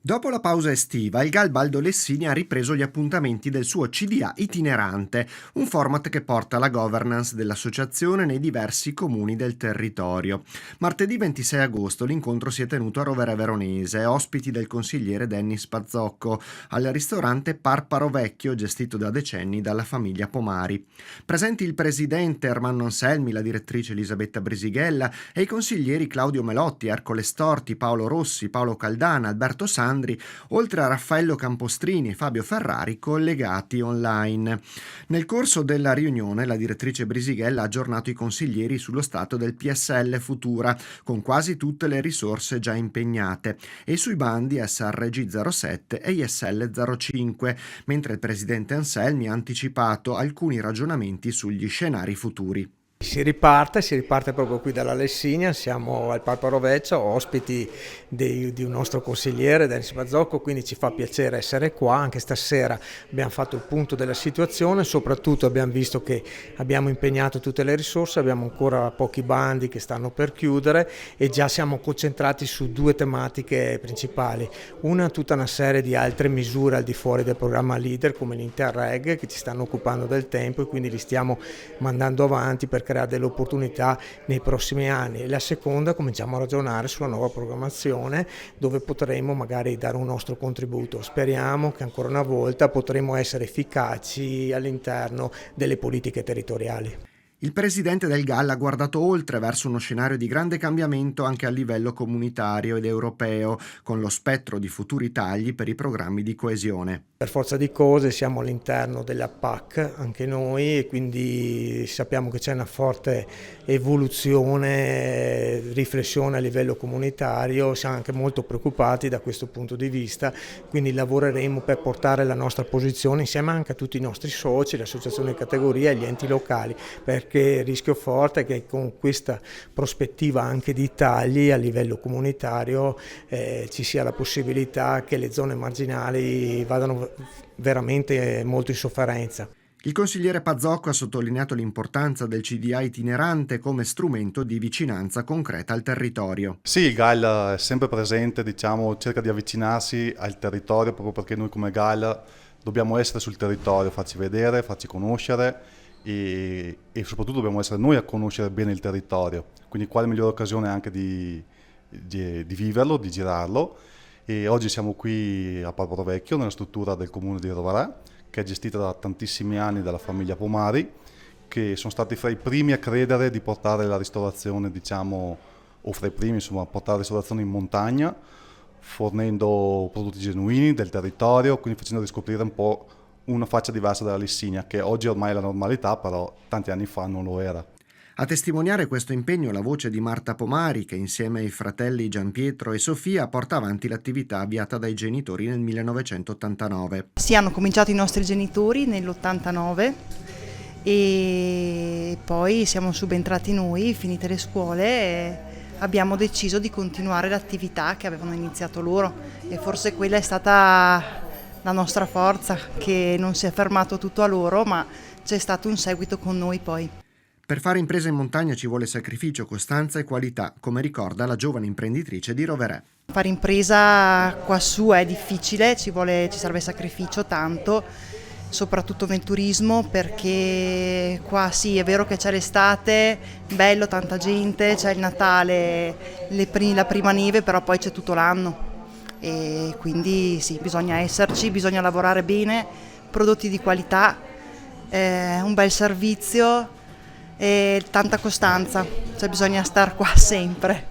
Dopo la pausa estiva, il Galbaldo Lessini ha ripreso gli appuntamenti del suo CDA itinerante, un format che porta la governance dell'associazione nei diversi comuni del territorio. Martedì 26 agosto l'incontro si è tenuto a Rovere Veronese, ospiti del consigliere Dennis Pazzocco, al ristorante Parparo Vecchio, gestito da decenni dalla famiglia Pomari. Presenti il presidente Ermanno Anselmi, la direttrice Elisabetta Brisighella e i consiglieri Claudio Melotti, Ercole Storti, Paolo Rossi, Paolo Caldana, Alberto Sandri, oltre a Raffaello Campostrini e Fabio Ferrari collegati online. Nel corso della riunione la direttrice Brisighella ha aggiornato i consiglieri sullo stato del PSL Futura, con quasi tutte le risorse già impegnate, e sui bandi SRG 07 e ISL 05, mentre il presidente Anselmi ha anticipato alcuni ragionamenti sugli scenari futuri. Si riparte proprio qui dalla Lessinia, siamo al Parparo Vecchio, ospiti di un nostro consigliere, Dennis Pazzocco, quindi ci fa piacere essere qua. Anche stasera abbiamo fatto il punto della situazione, soprattutto abbiamo visto che abbiamo impegnato tutte le risorse, abbiamo ancora pochi bandi che stanno per chiudere e già siamo concentrati su due tematiche principali. Una, tutta una serie di altre misure al di fuori del programma Leader come l'Interreg che ci stanno occupando del tempo e quindi li stiamo mandando avanti per creare delle opportunità nei prossimi anni. E la seconda, cominciamo a ragionare sulla nuova programmazione dove potremo magari dare un nostro contributo. Speriamo che ancora una volta potremo essere efficaci all'interno delle politiche territoriali. Il presidente del GAL ha guardato oltre verso uno scenario di grande cambiamento anche a livello comunitario ed europeo, con lo spettro di futuri tagli per i programmi di coesione. Per forza di cose siamo all'interno della PAC anche noi e quindi sappiamo che c'è una forte evoluzione, riflessione a livello comunitario, siamo anche molto preoccupati da questo punto di vista, quindi lavoreremo per portare la nostra posizione insieme anche a tutti i nostri soci, le associazioni di categoria e gli enti locali, perché il rischio forte è che con questa prospettiva anche di tagli a livello comunitario ci sia la possibilità che le zone marginali vadano veramente molto in sofferenza. Il consigliere Pazzocco ha sottolineato l'importanza del CDA itinerante come strumento di vicinanza concreta al territorio. Sì, il GAL è sempre presente, diciamo, cerca di avvicinarsi al territorio proprio perché noi come GAL dobbiamo essere sul territorio, farci vedere, farci conoscere e soprattutto dobbiamo essere noi a conoscere bene il territorio. Quindi quale migliore occasione anche di viverlo, di girarlo. E oggi siamo qui a Parparo Vecchio, nella struttura del comune di Rovere, che è gestita da tantissimi anni dalla famiglia Pomari, che sono stati fra i primi a credere di portare la ristorazione, diciamo, o fra i primi, insomma, a portare la ristorazione in montagna, fornendo prodotti genuini del territorio, quindi facendo riscoprire un po' una faccia diversa della Lessinia, che oggi ormai è la normalità, però tanti anni fa non lo era. A testimoniare questo impegno la voce di Marta Pomari, che insieme ai fratelli Gianpietro e Sofia porta avanti l'attività avviata dai genitori nel 1989. Sì, hanno cominciato i nostri genitori nell'89 e poi siamo subentrati noi, finite le scuole, e abbiamo deciso di continuare l'attività che avevano iniziato loro e forse quella è stata la nostra forza, che non si è fermato tutto a loro, ma c'è stato un seguito con noi poi. Per fare impresa in montagna ci vuole sacrificio, costanza e qualità, come ricorda la giovane imprenditrice di Rovere. Fare impresa quassù è difficile, ci serve sacrificio tanto, soprattutto nel turismo, perché qua sì, è vero che c'è l'estate, bello, tanta gente, c'è il Natale, la prima neve, però poi c'è tutto l'anno e quindi sì, bisogna esserci, bisogna lavorare bene, prodotti di qualità, un bel servizio e tanta costanza, cioè bisogna star qua sempre.